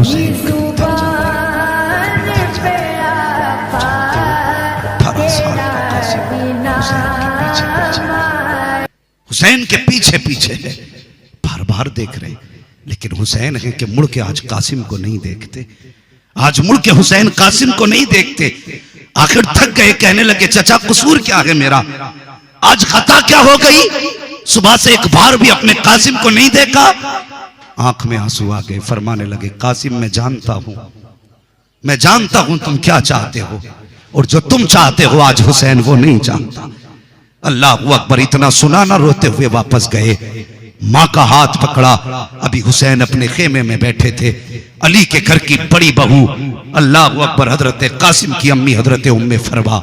हुसैन को हुसैन के पीछे पीछे है, बार बार देख रहे, लेकिन हुसैन है कि मुड़ के आज कासिम को नहीं देखते। आज मुड़ के हुसैन कासिम को नहीं देखते। आखिर थक गए, कहने लगे चचा कसूर क्या है मेरा, आज खता क्या हो गई, सुबह से एक बार भी अपने कासिम को नहीं देखा। आंख में आंसू आ गए, फरमाने लगे कासिम मैं जानता हूं तुम क्या चाहते हो, और जो तुम चाहते हो आज हुसैन वो नहीं चाहता। अल्लाह अकबर। इतना सुना ना, रोते हुए वापस गए, माँ का हाथ पकड़ा। अभी हुसैन अपने खेमे में बैठे थे, अली के घर की बड़ी बहू अल्लाह अकबर हजरत कासिम की अम्मी हजरत उम्मे फरवा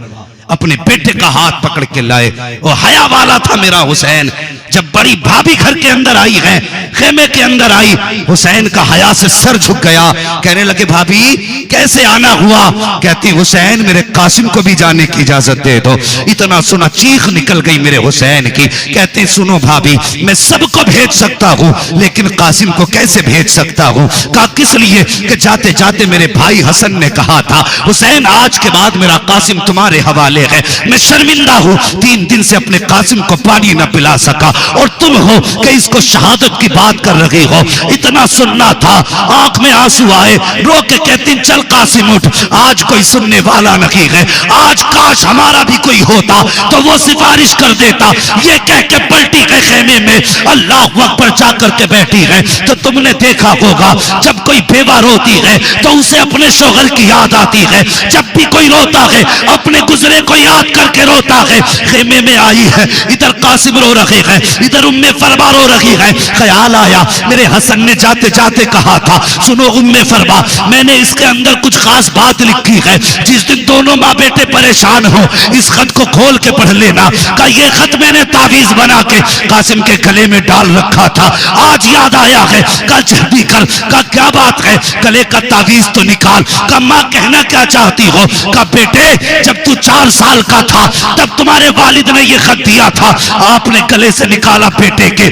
अपने बेटे का हाथ पकड़ के लाए। और हया वाला था मेरा हुसैन। जब बड़ी भाभी घर के अंदर आई है, खेमे के अंदर आई, हुसैन का हया से सर झुक गया। कहने लगे भाभी कैसे आना हुआ, कहती हुसैन मेरे कासिम को भी जाने की इजाजत दे दो। इतना सुना चीख निकल गई मेरे हुसैन की। कहते सुनो भाभी मैं सबको भेज सकता हूँ, लेकिन कासिम को कैसे भेज सकता हूँ। कहा किस लिए, कि जाते जाते मेरे भाई हसन ने कहा था हुसैन आज के बाद मेरा कासिम तुम्हारे हवाले है। मैं शर्मिंदा हूँ, 3 दिन से अपने कासिम को पानी न पिला सका, और तुम हो कि इसको शहादत की बात कर रही हो। इतना सुनना था, आंख में आंसू आए, रो के कहती चल कासिम उठ, आज कोई सुनने वाला नहीं है, आज काश हमारा भी कोई होता तो वो सिफारिश कर देता। ये कह के पलटी के खेमे में अल्लाह अकबर जाकर के बैठी है। तो तुमने देखा होगा जब कोई बेवा रोती है तो उसे अपने शोहर की याद आती है, जब भी कोई रोता है अपने गुजरे को याद करके रोता है। खेमे में आई है, इधर कासिम रो रहे हैं, इधर उम्मे फरमा रो रही है। ख्याल आया मेरे हसन ने जाते जाते कहा था सुनो उम्मे फरमा मैंने इसके अंदर कुछ खास बात लिखी है, जिस दिन दोनों माँ बेटे परेशान हो इस खत को खोल के पढ़ लेना। का ये खत मैंने तावीज बना के कासिम के गले में डाल रखा था, आज याद आया है, कल जल्दी कर। का क्या बात है, गले का तावीज तो निकाल। का माँ कहना क्या चाहती हो। का बेटे जब तू 4 साल का था तब तुम्हारे वालिद ने ये खत दिया था, आपने गले से निकाला बेटे के।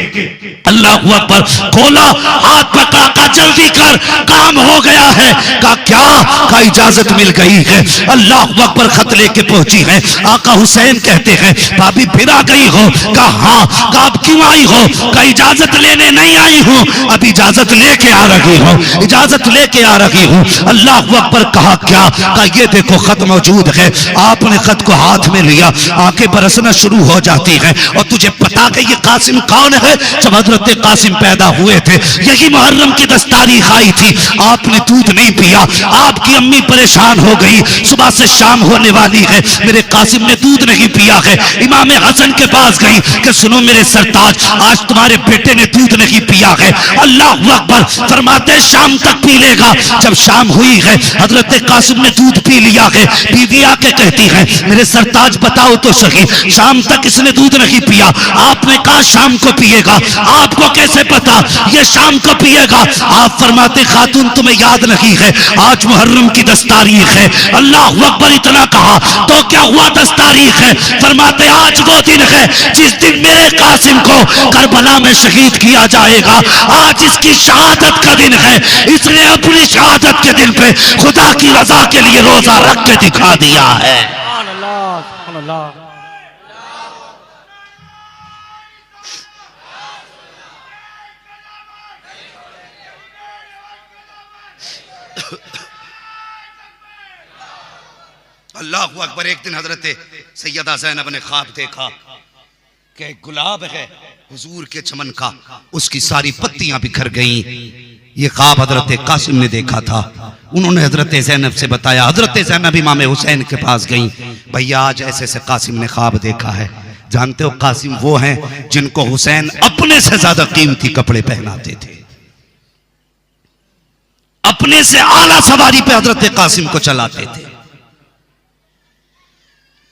अल्लाह अकबर। खोला, हाथ पकड़ा, का जल्दी कर काम हो गया है। का क्या, का इजाजत मिल गई है। अल्लाह अकबर। खत लेके पहुंची है, आका हुसैन कहते हैं भाभी फिर आ गई हो। का हाँ। का अब क्यों आई हो। का इजाजत लेने नहीं आई हूँ, अब इजाजत लेके आ रही हूँ, इजाजत लेके आ रही हूँ। अल्लाह अकबर। कहा क्या। का ये देखो खत मौजूद है। आपने खत को हाथ में लिया, आंखें बरसना शुरू हो जाती हैं। और तुझे पता है ये कासिम कौन है। जब हजरत कासिम पैदा हुए थे यही मुहर्रम की 10 तारीख आई थी, आपने दूध नहीं पिया, आपकी अम्मी परेशान हो गई, सुबह से शाम होने वाली है, मेरे कासिम ने दूध नहीं पिया है। इमाम हसन के पास गई कि सुनो मेरे सरताज आज तुम्हारे बेटे ने दूध नहीं पिया है। अल्लाह अकबर। फरमाते शाम तक पी लेगा। जब शाम हुई है हजरत कासिम ने दूध पी लिया है। बीवी आके कहती है मेरे सरताज बताओ तो सही शाम तक इसने दूध नहीं पिया। आपने कहा शाम को पिएगा, आपको कैसे पता ये शाम को पिएगा। आप फरमाते खातून तुम्हें याद नहीं है आज मुहर्रम की 10 तारीख है। अल्लाह अकबर। इतना कहा तो क्या हुआ 10 तारीख है। फरमाते आज वो दिन है जिस दिन मेरे कासिम को करबला में शहीद किया जाएगा। आज इसकी शहादत का दिन है, इसने अपनी शहादत के दिन पे खुदा की रजा के लिए रोजा रख के दिखा दिया है। अल्लाह अकबर। एक दिन हजरत सैयदा ज़ैनब ने ख्वाब देखा कि एक गुलाब है हुजूर के चमन का, उसकी सारी पत्तियां बिखर गईं। ये ख्वाब हजरत कासिम ने देखा था। उन्होंने हजरत ज़ैनब से बताया। हजरत ज़ैनब इमाम हुसैन के पास गई, भैया आज ऐसे से कासिम ने ख्वाब देखा है। जानते हो कासिम वो हैं जिनको हुसैन अपने से ज्यादा कीमती कपड़े पहनाते थे, अपने से आला सवारी पे हजरत कासिम को चलाते थे।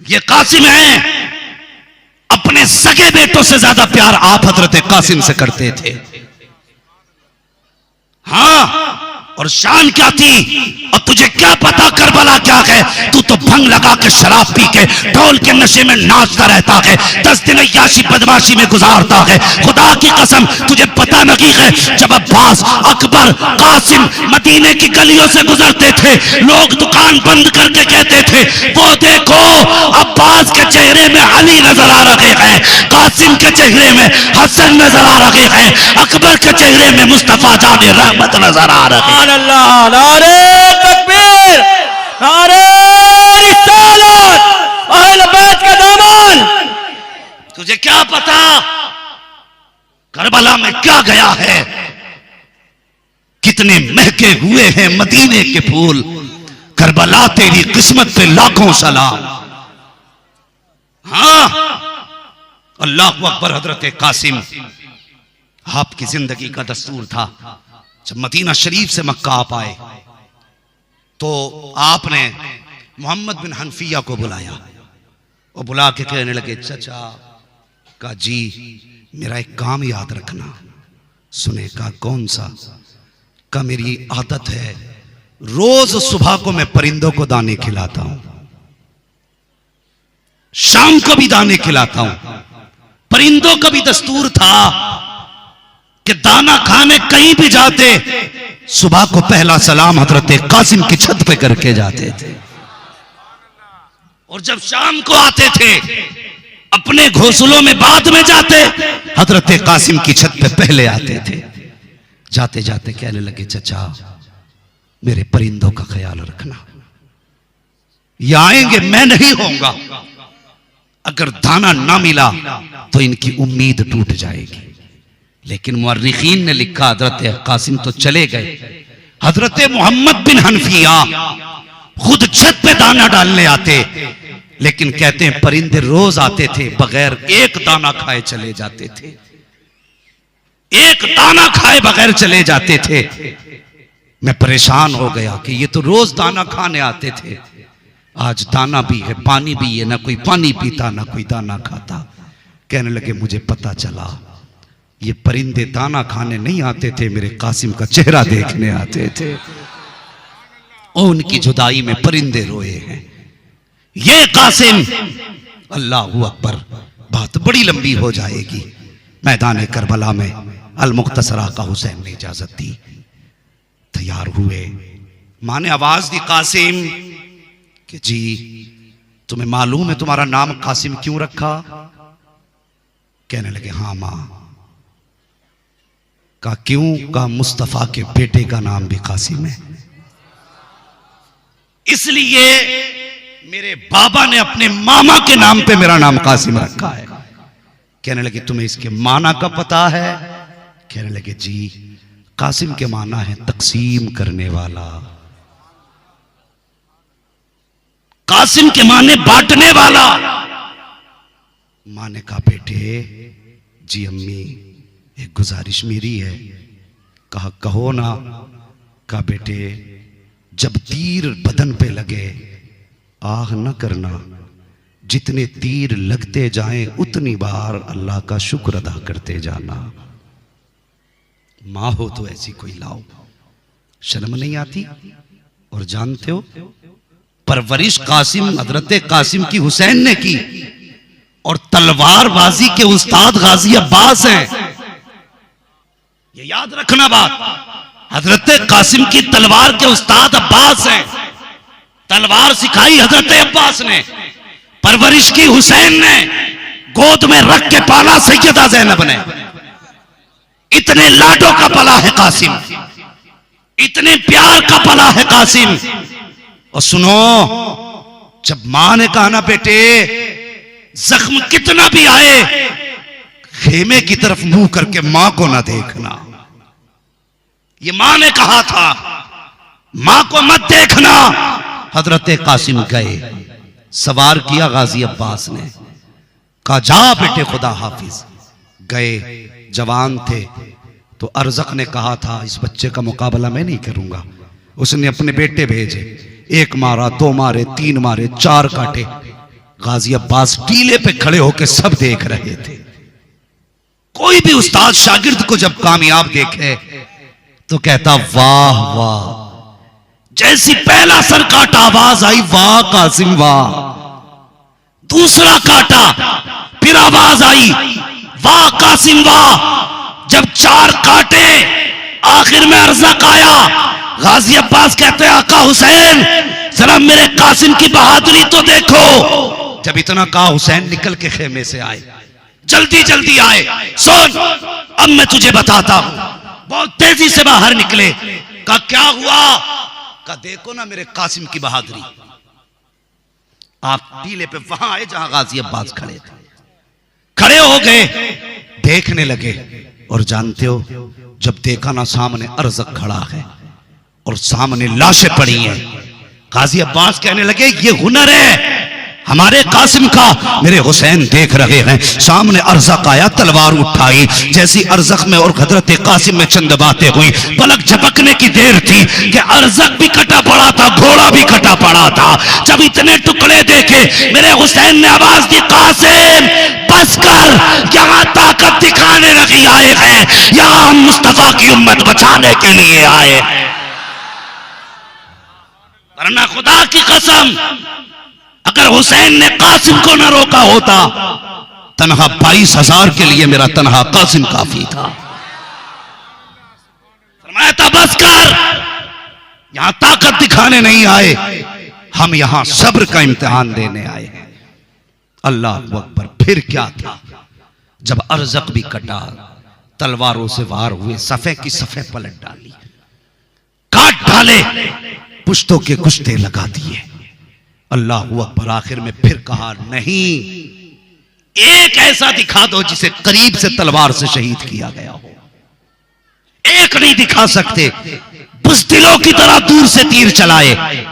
ये कासिम है, अपने सगे बेटों से ज्यादा प्यार आप हजरत कासिम से करते थे। हाँ और शान क्या थी, और तुझे क्या पता करबला क्या है। तू तो भंग लगा के शराब पी के ढोल के नशे में नाचता रहता है, 10 दिन याशी बदमाशी में गुजारता है। खुदा की कसम तुझे पता नहीं है, जब अब्बास, अकबर, कासिम मदीने की गलियों से गुजरते थे, लोग दुकान बंद करके कहते थे वो देखो अब्बास के चेहरे में अली नजर आ रहे हैं, कासिम के चेहरे में हसन नजर आ रहे हैं, अकबर के चेहरे में मुस्तफा जाने रहमत नजर आ रहे हैं। अल्लाह, नारे तकबीर, नारे रिसालत, अहले बैत का दामन। तुझे क्या पता करबला में क्या गया है, कितने महके हुए हैं मदीने के फूल। करबला तेरी किस्मत पे लाखों सलाम। हाँ, अल्लाह अकबर। हजरत कासिम, आपकी जिंदगी का दस्तूर था, जब मदीना शरीफ से मक्का आप आए तो आपने मोहम्मद बिन हनफिया को बुलाया और बुला के कहने लगे, चचा का जी मेरा एक काम याद रखना। सुने का कौन सा? का मेरी आदत है रोज सुबह को मैं परिंदों को दाने खिलाता हूं, शाम को भी दाने खिलाता हूं। परिंदों का भी दस्तूर था कि दाना खाने कहीं भी जाते सुबह को पहला सलाम हजरत कासिम की छत पे करके जाते थे, और जब शाम को आते थे अपने घोंसलों में बाद में जाते, हजरत कासिम की छत पे पहले आते थे। जाते जाते कहने लगे, चचा मेरे परिंदों का ख्याल रखना, ये आएंगे मैं नहीं होऊंगा, अगर दाना ना मिला तो इनकी उम्मीद टूट जाएगी। लेकिन मुअर्रिखीन ने लिखा हजरत कासिम तो चले गए, हजरत मोहम्मद बिन हनफिया खुद छत पे दाना डालने आते, लेकिन कहते हैं परिंदे रोज आते थे बगैर एक दाना खाए चले जाते थे, एक दाना खाए बगैर चले जाते थे। मैं परेशान हो गया कि ये तो रोज दाना खाने आते थे, आज दाना भी है पानी भी है, ना कोई पानी पीता ना कोई दाना खाता। कहने लगे मुझे पता चला ये परिंदे दाना खाने नहीं आते थे, मेरे कासिम का चेहरा देखने आते थे, और उनकी जुदाई में परिंदे रोए हैं। ये कासिम, अल्लाह अकबर, बात बड़ी लंबी हो जाएगी। मैदान करबला में अल मुख्तसरा का हुसैन ने इजाजत दी, तैयार हुए। मां ने आवाज दी कासिम कि जी तुम्हें मालूम है तुम्हारा नाम कासिम क्यों रखा? कहने लगे हाँ मां। का क्यों? का मुस्तफा के बेटे का नाम भी कासिम है, इसलिए मेरे बाबा ने अपने मामा के नाम पे मेरा नाम कासिम रखा है। कहने लगे तुम्हें इसके माना का पता है? कहने लगे जी कासिम के माना है तकसीम करने वाला, कासिम के माने बांटने वाला। माँ ने कहा बेटे, जी अम्मी एक गुजारिश मेरी है। कहा कहो ना। कहा बेटे जब तीर बदन पे लगे आह न करना, जितने तीर लगते जाएं उतनी बार अल्लाह का शुक्र अदा करते जाना। मां हो तो ऐसी कोई लाओ, शर्म नहीं आती? और जानते हो परवरिश कासिम, हजरत कासिम की हुसैन ने की, और तलवारबाजी के उस्ताद गाजी अब्बास हैं। ये याद रखना बात, हजरत कासिम की तलवार के उस्ताद अब्बास हैं। तलवार सिखाई हजरत अब्बास ने, परवरिश की हुसैन ने, गोद में रख के पाला सैयदा ज़ैनब ने। इतने लाडों का पला है कासिम, इतने प्यार का पला है कासिम। और सुनो, जब मां ने कहा ना बेटे जख्म कितना भी आए खेमे की तरफ मुंह करके मां को ना देखना, ये मां ने कहा था, मां को मत देखना। हजरत कासिम गए, सवार किया गाजी अब्बास ने, कहा जा बेटे खुदा हाफिज। गए, जवान थे तो अरजक ने कहा था इस बच्चे का मुकाबला मैं नहीं करूंगा। उसने अपने बेटे भेजे, एक मारा, दो मारे, तीन मारे, चार काटे। गाजी अब्बास टीले पे खड़े होकर सब देख रहे थे। कोई भी उस्ताद शागिर्द को जब कामयाब देखे तो कहता वाह वाह। जैसी पहला सर काटा आवाज आई वाह कासिम वाह। दूसरा काटा फिर आवाज आई वाह कासिम वाह। जब 4 काटे आखिर में अरज़क आया। गाजी अब्बास कहते हैं आका हुसैन जरा मेरे कासिम की बहादुरी तो देखो। जब इतना कहा हुसैन निकल के खेमे से आए, जल्दी जल्दी आए। सुन अब मैं तुझे बताता हूं। बहुत तेजी से बाहर निकले। कहा क्या हुआ? कहा देखो ना मेरे कासिम की बहादुरी। आप टीले पे वहां आए जहां गाजी अब्बास खड़े थे। खड़े हो गए, देखने लगे। और जानते हो जब देखा ना सामने अरज़क खड़ा है और सामने लाशें पड़ी हैं, गाजी अब्बास कहने लगे ये हुनर है हमारे कासिम का। मेरे हुसैन देख रहे हैं सामने अरज़क आया, तलवार उठाई। जैसी अरज़क में और हजरत कासिम में चंद बातें हुई। पलक झपकने की देर थी कि अरज़क भी कटा पड़ा था, घोड़ा भी कटा पड़ा था। जब इतने टुकड़े देखे मेरे हुसैन ने आवाज दी कासिम बस कर, यहाँ ताकत दिखाने नहीं आए हैं, यहाँ हम मुस्तफा की उम्मत बचाने के लिए आए। वरना खुदा की कसम अगर हुसैन ने कासिम को न रोका होता, तनहा 22,000 के लिए मेरा तनहा कासिम काफी था। फरमाया था बस कर, यहां ताकत दिखाने नहीं आए, हम यहां सब्र का इम्तिहान देने आए हैं। अल्लाह अकबर। फिर क्या था? जब अरज़क भी कटा, तलवारों से वार हुए, सफ़े की सफ़े पलट डाली, काट डाले, पुश्तों के कुश्ते लगा दिए। अल्लाह अकबर। आखिर में फिर कहा नहीं, एक ऐसा दिखा दो जिसे करीब से तलवार से शहीद किया गया हो। एक नहीं दिखा सकते, बुज़दिलों की तरह दूर से तीर चलाए।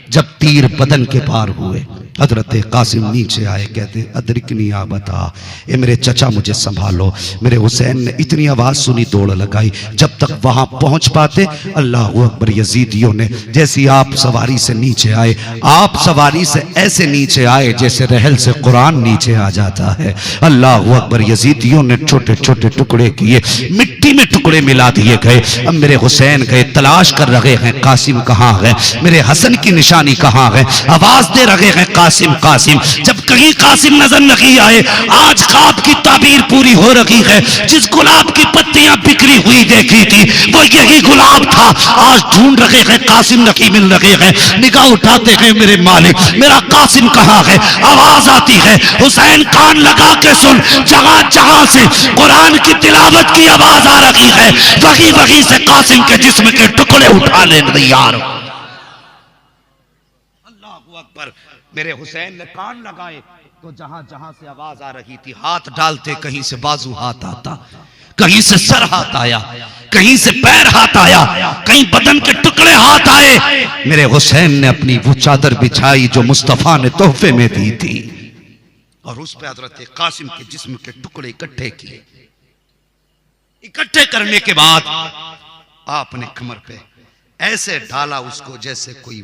जब तीर बदन के पार हुए, हजरत कासिम नीचे आए, कहते अदरिकनी आ बता, ए मेरे चचा मुझे संभालो। मेरे हुसैन ने इतनी आवाज सुनी, दौड़ लगाई। जब तक वहां पहुंच पाते, अल्लाह अकबर, यजीदियों ने जैसी आप सवारी से नीचे आए, आप सवारी से ऐसे नीचे आए जैसे रहल से कुरान नीचे आ जाता है। अल्लाह अकबर। यजीदियों ने छोटे छोटे टुकड़े किए, मिट्टी में टुकड़े मिला दिए गए। अब मेरे हुसैन गए, तलाश कर रहे हैं कासिम कहाँ है, मेरे हसन की निशानी कहाँ है, आवाज दे रहे हैं कासिम कासिम। जब कहीं कासिम नजर नहीं आए, आज ख्वाब की ताबीर पूरी हो रही है। जिस गुलाब की पत्तियां बिखरी हुई देखी थी वो यही गुलाब था। आज ढूंढ रहे हैं, कासिम नहीं मिल रहे हैं। निगाह उठाते हैं, मेरे मालिक मेरा कासिम कहाँ है। आवाज आती है, हुसैन कान लगा के सुन, जहां जहां से कुरान की तिलावत की आवाज आ रही है, वही वही से कासिम के जिस्म के टुकड़े उठा ले यार। अकबर। मेरे हुसैन ने कान लगाए तो जहां जहां से आवाज आ रही थी, हाथ डालते, कहीं से बाजू हाथ आता, कहीं से सर हाथ आया, कहीं से पैर हाथ आया, कहीं बदन के टुकड़े हाथ आए। मेरे हुसैन ने अपनी वो चादर बिछाई जो मुस्तफा ने तोहफे में दी थी, और उस पे हजरत कासिम के जिस्म के टुकड़े इकट्ठे किए। इकट्ठे करने के बाद आपने कमर पे ऐसे डाला उसको जैसे कोई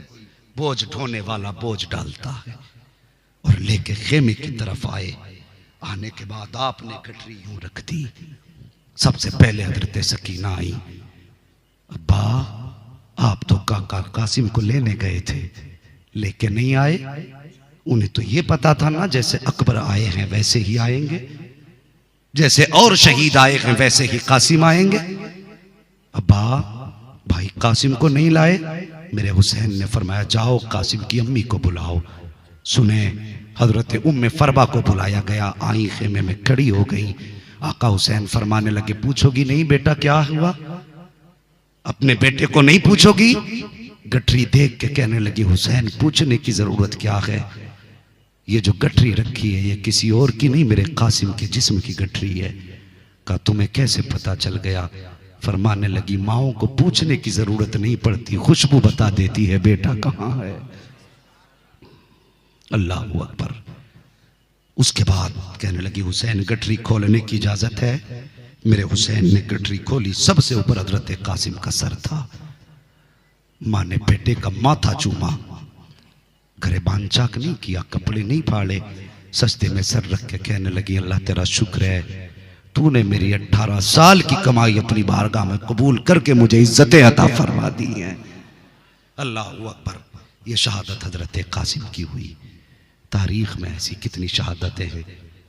बोझ ढोने वाला बोझ डालता है, और लेके खेमे की तरफ आए। आने के बाद आपने गठरी यूं रख दी। सबसे पहले हजरत सकीना आई। अब्बा आप तो काका कासिम को लेने गए थे, लेके नहीं आए। उन्हें तो ये पता था ना जैसे अकबर आए हैं वैसे ही आएंगे, जैसे और शहीद आए हैं वैसे ही कासिम आएंगे। अब्बा भाई कासिम को नहीं लाए। मेरे हुसैन ने फरमाया जाओ कासिम की अम्मी को बुलाओ। सुने, हजरत उम्मे फरबा को बुलाया गया। आई खेमे में खड़ी हो गई। आका हुसैन फरमाने लगे पूछोगी नहीं बेटा क्या हुआ, अपने बेटे को नहीं पूछोगी। गठरी देख के कहने लगी हुसैन पूछने की जरूरत क्या है, ये जो गठरी रखी है ये किसी और की नहीं, मेरे कासिम के जिस्म की गठरी है। कहा तुम्हें कैसे पता चल गया। फरमाने लगी माओ को पूछने की जरूरत नहीं पड़ती, खुशबू बता देती है बेटा कहां है। अल्लाह अकबर। उसके बाद कहने लगी हुसैन गठरी खोलने की इजाजत है। मेरे हुसैन ने गठरी खोली, सबसे ऊपर हजरत कासिम का सर था। मां ने बेटे का माथा चूमा, गरेबान चाक नहीं किया, कपड़े नहीं फाड़े, सस्ते में सर रख के कहने लगी अल्लाह तेरा शुक्र है तूने मेरी 18 साल की कमाई अपनी बारगाह में कबूल करके मुझे इज्जतें अता फरमा दी हैं। अल्लाह अकबर। ये शहादत हजरत कासिम की हुई। तारीख में ऐसी कितनी शहादतें हैं।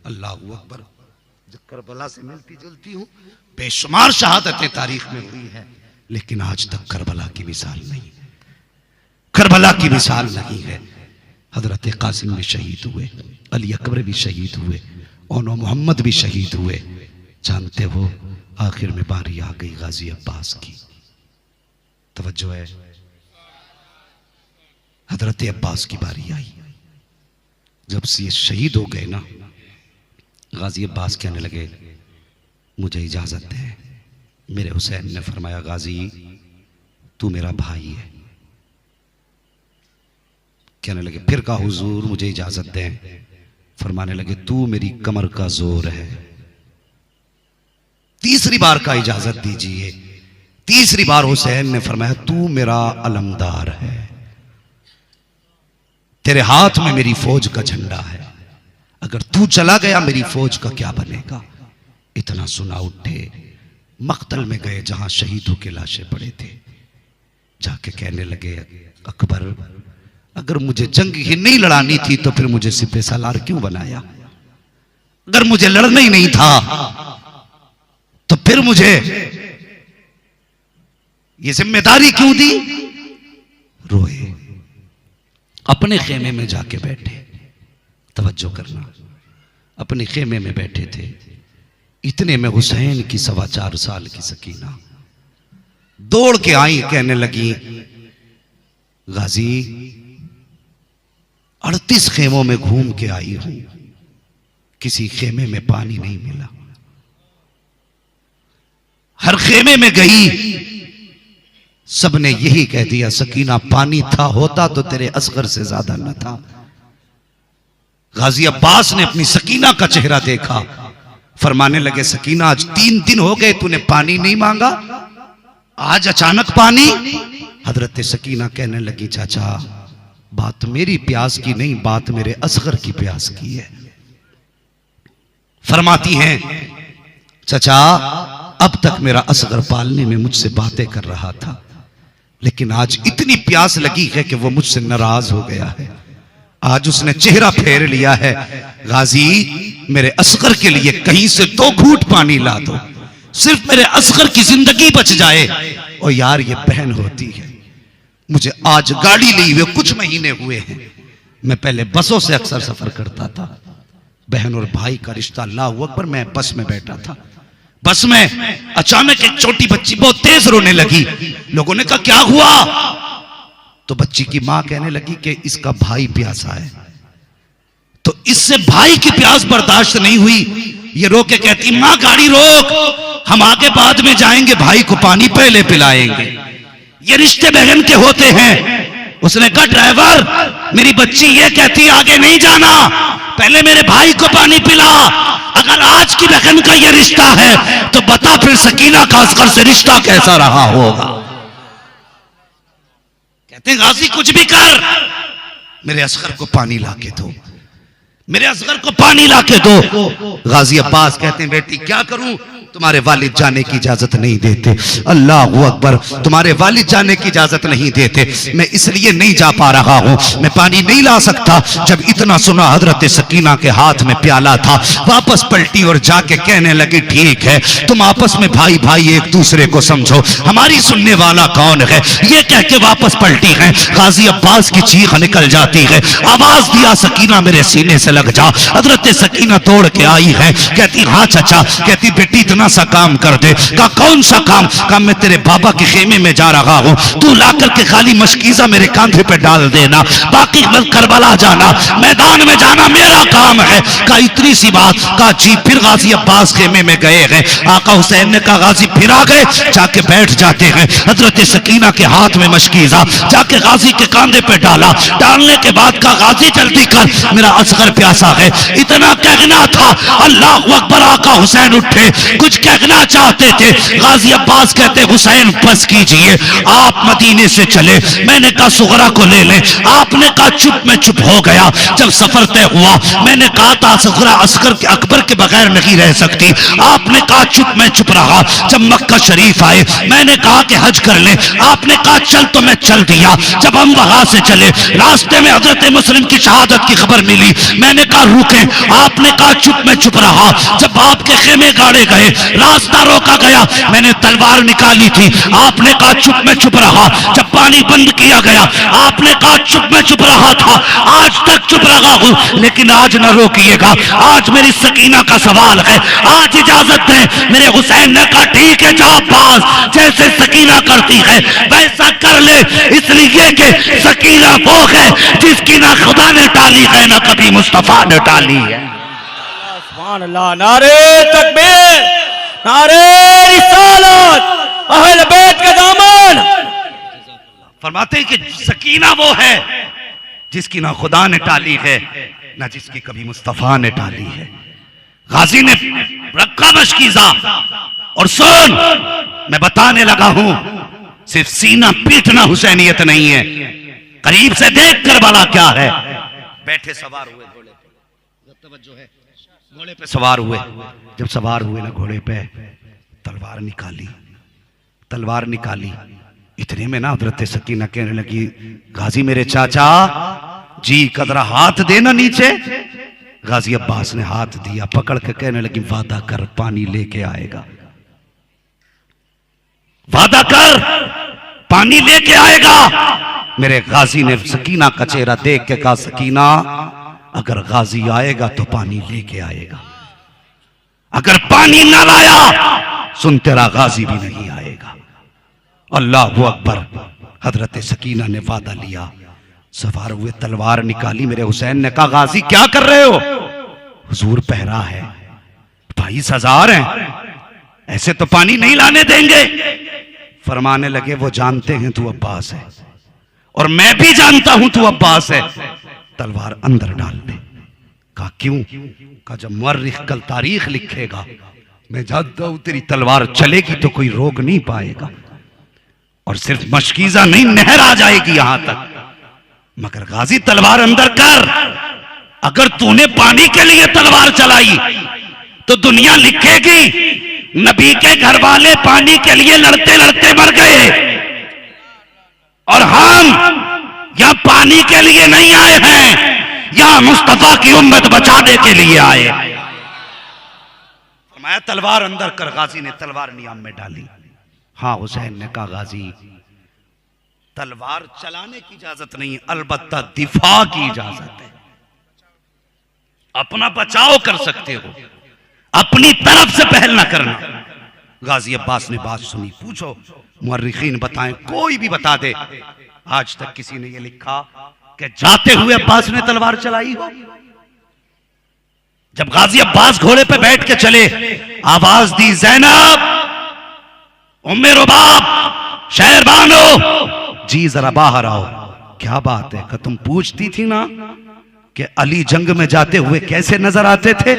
अल्लाह अकबर। जब करबला से मिलती जुलती हूँ, बेशुमार शहादतें तारीख में हुई है, लेकिन आज तक करबला की मिसाल नहीं है। करबला की मिसाल नहीं है। हजरत कासिम भी शहीद हुए, अली अकबर भी शहीद हुए, ओनो मोहम्मद भी शहीद हुए। जानते हो आखिर में बारी आ गई गाजी अब्बास की। तवज्जो है, हजरत अब्बास की बारी आई। जब से ये शहीद हो गए ना, गाजी अब्बास कहने लगे मुझे इजाजत दे। मेरे हुसैन ने फरमाया गाजी तू मेरा भाई है। कहने लगे फिर कहा हुजूर मुझे इजाजत दें। फरमाने लगे तू मेरी कमर का जोर है। तीसरी बार का इजाजत दीजिए। तीसरी बार हुसैन ने फरमाया तू मेरा अलमदार है, तेरे हाथ में मेरी फौज का झंडा है, अगर तू चला गया मेरी फौज का क्या बनेगा। इतना सुना उठे, मक्तल में गए जहां शहीदों के लाशें पड़े थे। जाके कहने लगे अकबर अगर मुझे जंग ही नहीं लड़ानी थी तो फिर मुझे सिपह सालार क्यों बनाया। अगर मुझे लड़ना ही नहीं था तो फिर मुझे ये जिम्मेदारी क्यों दी। रोए, अपने खेमे में जाके बैठे। तवज्जो करना, अपने खेमे में बैठे थे। इतने में हुसैन की 4.25 साल की सकीना दौड़ के आई, कहने लगी गाजी 38 खेमों में घूम के आई हूं, किसी खेमे में पानी नहीं मिला। हर खेमे में गई, सबने यही कह दिया सकीना पानी था होता तो तेरे असगर से ज्यादा न था। गाजी अब्बास ने अपनी सकीना का चेहरा देखा, फरमाने लगे सकीना आज 3 दिन हो गए तूने पानी नहीं मांगा, आज अचानक पानी। हजरत सकीना कहने लगी चाचा बात मेरी प्यास की नहीं, बात मेरे असगर की प्यास की है। फरमाती हैं चाचा अब तक मेरा असगर पालने में मुझसे बातें कर रहा था, लेकिन आज इतनी प्यास लगी है कि वो मुझसे नाराज हो गया है। आज उसने चेहरा फेर लिया है। गाजी मेरे असगर के लिए कहीं से 2 घूंट पानी ला दो, सिर्फ मेरे असगर की जिंदगी बच जाए। और यार ये बहन होती है। मुझे आज गाड़ी ली हुए कुछ महीने हुए हैं, मैं पहले बसों से अक्सर सफर करता था। बहन और भाई का रिश्ता, अल्लाह अकबर। मैं बस में बैठा था, बस में अचानक एक छोटी बच्ची बहुत तेज रोने लगी। लोगों ने कहा क्या हुआ, तो बच्ची की मां कहने लगी कि इसका भाई प्यासा है। तो इससे भाई की प्यास बर्दाश्त नहीं हुई, ये रो के कहती मां गाड़ी रोक, हम आगे बाद में जाएंगे, भाई को पानी पहले पिलाएंगे। ये रिश्ते बहन के होते हैं। उसने कहा ड्राइवर मेरी बच्ची ये कहती आगे नहीं जाना, पहले मेरे भाई को पानी पिला। अगर आज की बहन का ये रिश्ता है तो बता फिर सकीना का असगर से रिश्ता कैसा रहा होगा। कहते हैं गाजी कुछ भी कर, मेरे असगर को पानी लाके दो, मेरे असगर को पानी लाके दो। गाजी अब्बास कहते हैं बेटी क्या करूं, तुम्हारे वालिद जाने की इजाजत नहीं देते। अल्लाह अकबर, तुम्हारे वालिद जाने की इजाजत नहीं देते, मैं इसलिए नहीं जा पा रहा हूं, मैं पानी नहीं ला सकता। जब इतना सुना हजरत सकीना के हाथ में प्याला था, वापस पलटी और जाके कहने लगी ठीक है तुम आपस में भाई भाई एक दूसरे को समझो, हमारी सुनने वाला कौन है। ये कह के वापस पलटी है। गाजी अब्बास की चीख निकल जाती है, आवाज दिया सकीना मेरे सीने से लग जा। हजरत सकीना तोड़ के आई है, कहती हाँ चाचा। कहती बेटी इतना सा काम कर दे। कहा कौन सा काम। कहा मैं तेरे बाबा के खेमे में जा रहा हूं, तू लाकर के खाली मशकीजा मेरे कांधे पे डाल देना, बाकी करबला जाना, मैदान में जाना मेरा काम है। कहा इतनी सी बात। कहा जी। फिर गाजी अब्बास खेमे में गए हैं। आका हुसैन ने कहा गाजी फिर आ गए, जाके बैठ जाते हैं। हजरत सकीना के हाथ में मशकीजा जाके गाजी के कांधे पे डाला। डालने के बाद कहा गाजी जल्दी कर, मेरा असगर प्यासा है। इतना कहना था, अल्लाह अकबर। आका हुसैन उठे, कुछ कुछ कहना चाहते थे। गाजी अब्बास कहते हुसैन बस कीजिए, आप मदीने से चले। मैंने कहा सुगरा को ले लें। आपने कहा चुप, मैं चुप हो गया। जब सफर तय हुआ मैंने कहा था सुगरा अस्कर के अकबर के बगैर नहीं रह सकती। आपने कहा चुप, मैं चुप रहा। जब मक्का शरीफ आए मैंने कहा कि हज कर ले। आपने कहा चल, तो मैं चल दिया। जब हम वहां से चले रास्ते में हजरत मुस्लिम की शहादत की खबर मिली। मैंने कहा रुके। आपने कहा चुप, मैं चुप रहा। जब आपके खेमे गाड़े गए रास्ता रोका गया, मैंने तलवार निकाली थी। आपने कहा चुप, मैं चुप रहा। जब पानी बंद किया गया आपने कहा चुप, मैं चुप रहा था। आज तक चुप रहा हूं, लेकिन आज न रोकिएगा। आज मेरी सकीना का सवाल है, आज इजाजत है। मेरे हुसैन ने कहा ठीक है जा अब्बास, जैसे सकीना करती है वैसा कर ले, इसलिए कि सकीना वो है जिसकी ना खुदा ने टाली है ना कभी मुस्तफा ने टाली है। सुभान अल्लाह, नारे तकबीर, नारे रिसालत, अहल बैत का दामन। फरमाते हैं कि सकीना वो है जिसकी ना खुदा ने टाली है ना जिसकी कभी मुस्तफा ने टाली है। गाजी ने रखा मशकीजा और सुन, मैं बताने लगा हूं सिर्फ सीना पीटना हुसैनियत नहीं है। करीब से देख करबला क्या है। बैठे सवार हुए घोड़े पे, तवज्जो है, घोड़े पे सवार हुए। जब सवार हुए ना घोड़े पे, तलवार निकाली, तलवार निकाली। इतने में ना हजरत सकीना कहने लगी गाजी मेरे चाचा जी कदरा हाथ देना नीचे। गाजी अब्बास ने हाथ दिया, पकड़ के कहने लगी वादा कर पानी लेके आएगा, वादा कर पानी लेके आएगा। मेरे गाजी ने सकीना का चेहरा देख के कहा सकीना अगर गाजी आएगा तो पानी लेके आएगा, अगर पानी ना लाया सुन तेरा गाजी भी नहीं आएगा। अल्लाहु अकबर। हजरत सकीना ने वादा लिया, सवार हुए, तलवार निकाली। मेरे हुसैन ने कहा गाजी क्या कर रहे हो? हुजूर पहरा है, 22,000 हैं, ऐसे तो पानी नहीं लाने देंगे। फरमाने लगे वो जानते हैं तू अब्बास है और मैं भी जानता हूं तू अब्बास है, तलवार अंदर डाल दे। कहा क्यों? कहा जब मुअर्रिख कल तारीख लिखेगा मैं जानता हूं तेरी तलवार चलेगी तो कोई रोक नहीं पाएगा, और सिर्फ मशकीजा नहीं नहर आ जाएगी यहां तक। मगर गाजी तलवार अंदर कर, अगर तूने पानी के लिए तलवार चलाई तो दुनिया लिखेगी नबी के घर वाले पानी के लिए लड़ते लड़ते मर गए और हम यहां पानी के लिए नहीं आए हैं, यहां मुस्तफा की उम्मत बचाने के लिए आए। मैं तलवार अंदर कर। गाजी ने तलवार नियाम में डाली। हाँ हुसैन ने कहा गाजी तलवार चलाने की इजाजत नहीं, अलबत्ता दिफा की इजाजत है। अपना बचाव कर सकते हो, अपनी तरफ से पहल ना करना। गाजी अब्बास ने बात सुनी। पूछो मुअर्रिखीन बताएं, कोई भी बता दे आज तक किसी ने यह लिखा कि जाते हुए अब्बास ने तलवार चलाई हो। जब गाजी अब्बास घोड़े पे बैठ के चले आवाज दी ज़ैनब, उम्मे रुबाब, शहरबानो, जी जरा बाहर आओ। क्या बात है? कि तुम पूछती थी ना कि अली जंग में जाते हुए कैसे नजर आते थे?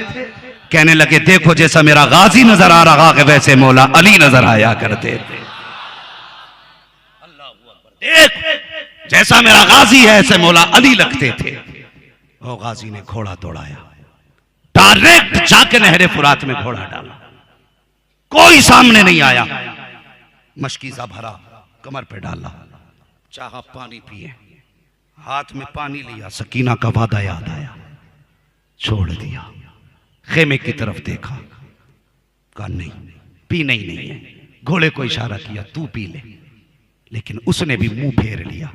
कहने लगे देखो जैसा मेरा गाजी नजर आ रहा है वैसे मौला अली नजर आया करते थे। देख जैसा मेरा गाजी है ऐसे मौला अली लगते थे। वो गाजी ने घोड़ा दौड़ाया, डायरेक्ट जाके नहरे फुरात में घोड़ा डाला, कोई सामने नहीं आया। मशकीजा भरा, कमर पे डाला, चाहा पानी पिए, हाथ में पानी लिया, सकीना का वादा याद आया, छोड़ दिया। खेमे की तरफ देखा, कहा नहीं पीना ही नहीं है। घोड़े को इशारा किया तू पी ले, लेकिन उसने भी मुंह फेर लिया।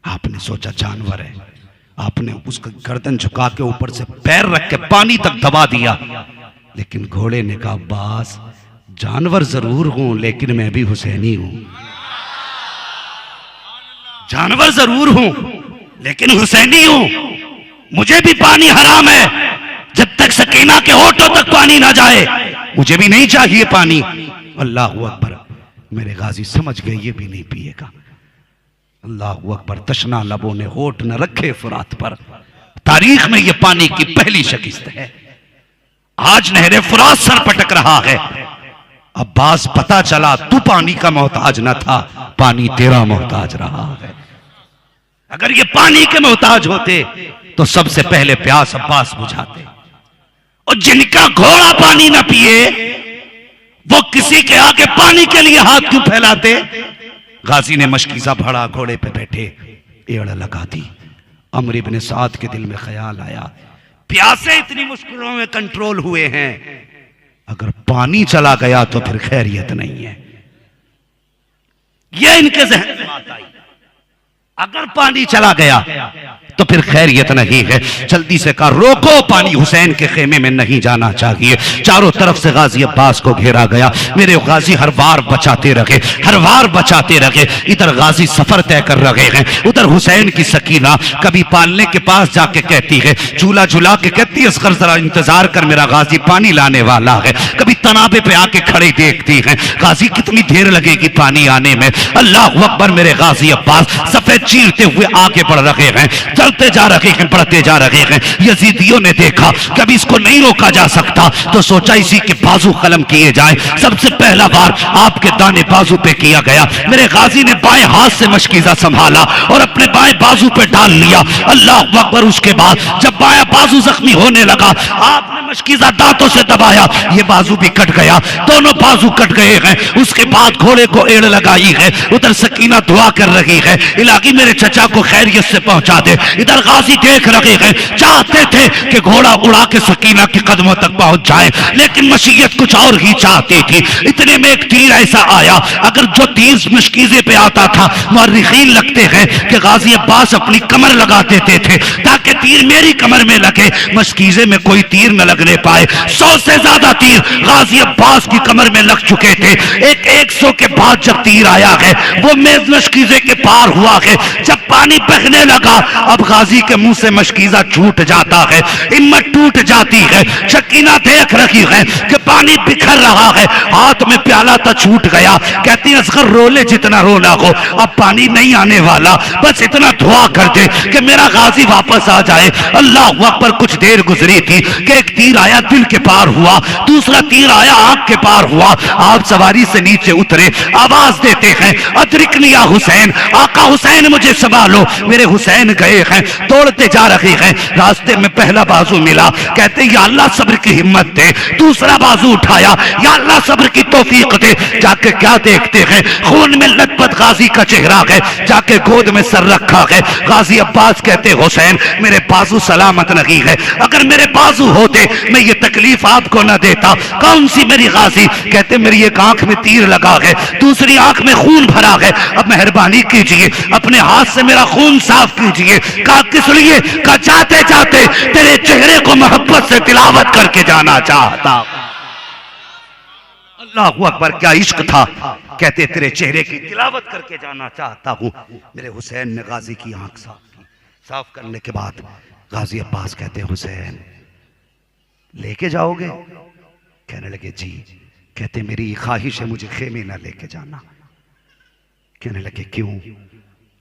आपने सोचा जानवर है, आपने उसका गर्दन झुका के ऊपर से पैर रख के पानी तक दबा दिया, लेकिन घोड़े ने कहा बास जानवर जरूर हूं लेकिन मैं भी हुसैनी हूं। जानवर जरूर हूं लेकिन हुसैनी हूं, मुझे भी पानी हराम है। जब तक सकीना के होठों तक पानी ना जाए मुझे भी नहीं चाहिए पानी। अल्लाह अकबर। मेरे गाजी समझ गए ये भी नहीं पिएगा। अल्लाह अकबर। तशना लबों ने होठ न रखे फुरात पर। तारीख में ये पानी की पहली शिकस्त है। आज नहरे फुरात सर पटक रहा है, अब्बास पता चला तू पानी का मोहताज न था, पानी तेरा मोहताज रहा है। अगर ये पानी के मोहताज होते तो सबसे पहले प्यास अब्बास बुझाते, और जिनका घोड़ा पानी न पिए वो किसी के आगे पानी के लिए हाथ क्यों फैलाते। गाजी ने मशकीजा भरा, घोड़े पे बैठे, एड़ लगा दी। अमर इब्न साद के दिल में ख्याल आया, प्यासे इतनी मुश्किलों में कंट्रोल हुए हैं, अगर पानी चला गया तो फिर खैरियत नहीं है। यह इनके जहन में बात आई, अगर पानी चला गया तो फिर खैरियत नहीं है। जल्दी से कहा रोको, पानी हुसैन के खेमे में नहीं जाना चाहिए। चारों तरफ से गाजी अब्बास को घेरा गया। मेरे गाजी हर बार बचाते रहे, हर बार बचाते रहे। इधर गाजी सफर तय कर रहे हैं, उधर हुसैन की सकीना कभी पालने के पास जाके कहती है, चूल्हा झुला के कहती है, असगर जरा इंतजार कर, मेरा गाजी पानी लाने वाला है। कभी तनाबे पे आके खड़े देखती है, गाजी कितनी देर लगेगी पानी आने में। अल्लाह अकबर, मेरे गाजी अब्बास सफेद चीरते हुए आगे बढ़ रहे हैं, चलते जा रहे हैं, बढ़ते जा रहे हैं। यजीदियों ने देखा कभी इसको नहीं रोका जा सकता, तो सोचा इसी के बाजू कलम किए जाए। सबसे पहला बार आपके दाने बाजू पे किया गया। मेरे गाजी ने बाएं हाथ से मशकीजा संभाला और अपने बाएं बाजू पे डाल लिया। अल्लाह अकबर। उसके बाद जब बायां बाजू जख्मी होने लगा, आपने मशकीजा दांतों से दबाया, ये बाजू भी कट गया, दोनों बाजू कट गए हैं। उसके बाद घोड़े को एड़ लगाई है, उधर सकीना दुआ कर रही है, इलाही मेरे चचा को खैरियत से पहुंचा दे। इधर गाजी देख रहे हैं, चाहते थे कि घोड़ा उड़ा के सकीना के कदमों तक पहुंच जाए, लेकिन मशीयत कुछ और ही चाहती थी। इतने में एक तीर ऐसा आया, अगर जो तीर मशकीजे पे आता था, मुअर्रिखीन लगते हैं कि गाजी अब्बास अपनी कमर लगा देते थे ताकि तीर मेरी कमर में लगे, मशकीजे में कोई तीर न लगने पाए। 100 से ज्यादा तीर गाजी अब्बास की कमर में लग चुके थे। 100 के बाद जब तीर आया है, वो मेज मशकीजे के पार हुआ है। जब पानी बहने लगा, अब गाजी के मुंह से मशकीजा छूट जाता है, हिम्मत टूट जाती है। शकीना देख रही है कि पानी बिखर रहा है, हाथ में प्याला तो छूट गया। कहती है, असगर रो ले जितना रोना हो, अब पानी नहीं आने वाला, बस इतना दुआ कर दे कि मेरा गाजी वापस आ जाए। अल्लाह अकबर। कुछ देर गुजरी थी कि एक तीर आया, दिल के पार हुआ, दूसरा तीर आया, आंख के पार हुआ। आप सवारी से नीचे उतरे, आवाज देते हैं, अदरिकनी या हुसैन, आका हुसैन मुझे संभालो। मेरे हुसैन गए हैं, दौड़ते जा रहे हैं, रास्ते में पहला बाजू मिला, कहते या अल्लाह सब्र की हिम्मत दे। दूसरा बाजू उठाया, या अल्लाह सब्र की तौफीक दे। जाके क्या देखते हैं, खून में लथपथ गाजी का चेहरा है, जाके गोद में सर रखा है। गाजी अब्बास कहते, हुसैन मेरे बाजू सलामत नहीं है, अगर मेरे बाजू होते मैं ये तकलीफ आपको न देता। कौन सी मेरी गाजी? कहते मेरी एक आंख में तीर लगा है, दूसरी आंख में खून भरा है, अब मेहरबानी कीजिए अपने हाथ से मेरा खून साफ कीजिए। कहा किस लिए? कहा जाते जाते तेरे चेहरे को मोहब्बत से तिलावत करके जाना चाहता। अल्लाह अकबर, क्या इश्क था। कहते तेरे चेहरे की तिलावत करके जाना चाहता हूं। मेरे हुसैन ने गाजी की आंख साफ की। साफ करने के बाद गाजी अब्बास कहते, हुसैन लेके जाओगे? कहने लगे जी। कहते मेरी ख्वाहिश है मुझे खेमे ना लेके जाना। कहने लगे क्यों?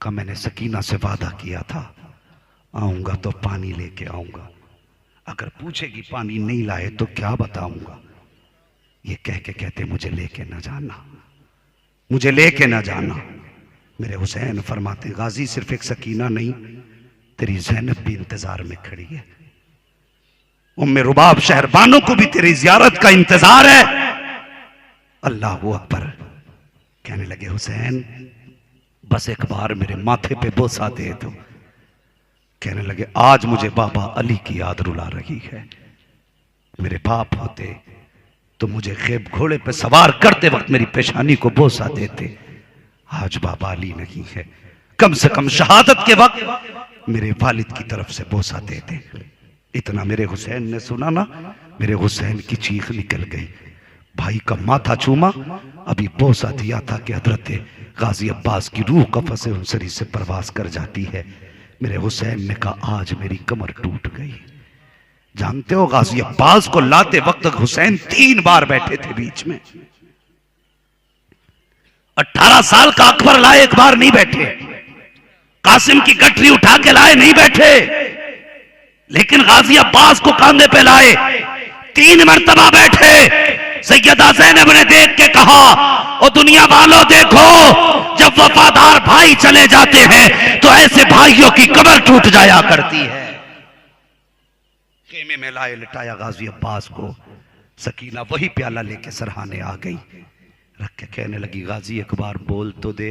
का मैंने सकीना से वादा किया था, आऊंगा तो पानी लेके आऊंगा, अगर पूछेगी पानी नहीं लाए तो क्या बताऊंगा। ये कह के कहते मुझे लेके ना जाना, मुझे लेके ना जाना। मेरे हुसैन फरमाते, गाजी सिर्फ एक सकीना नहीं, तेरी ज़ैनब भी इंतजार में खड़ी है, उम्मे रुबाब शहरबानों को भी तेरी जियारत का इंतजार है। अल्लाह अकबर। कहने लगे हुसैन बस एक बार मेरे माथे पे बोसा दे दो। कहने लगे आज मुझे बाबा अली की याद रुला रही है, मेरे बाप होते तो मुझे खेब घोड़े पे सवार करते वक्त मेरी पेशानी को बोसा देते। आज बाबा अली नहीं है, कम से कम शहादत के वक्त मेरे वालिद की तरफ से बोसा देते। इतना मेरे हुसैन ने सुना ना, मेरे हुसैन की चीख निकल गई। भाई का माथा चूमा, अभी बोसा दिया था कि हजरत गाजी अब्बास की रूह कफ़स उनसरी से परवास कर जाती है। मेरे हुसैन ने कहा आज मेरी कमर टूट गई। जानते हो गाजी अब्बास को लाते वक्त हुसैन 3 बार बैठे थे बीच में। 18 साल का अकबर लाए, एक बार नहीं बैठे। कासिम की गठरी उठा के लाए, नहीं बैठे। लेकिन गाजी अब्बास को कांधे पे लाए, 3 मरतबा बैठे। सैयदा ज़ैनब ने देख के कहा, ओ दुनिया वालों देखो, जब वफादार भाई चले जाते हैं तो ऐसे भाइयों की कमर टूट जाया करती है। खेमे में लाए लिटाया गाजी अब्बास को। सकीना वही प्याला लेके सरहाने आ गई, रख के कहने लगी, गाजी एक बार बोल तो दे,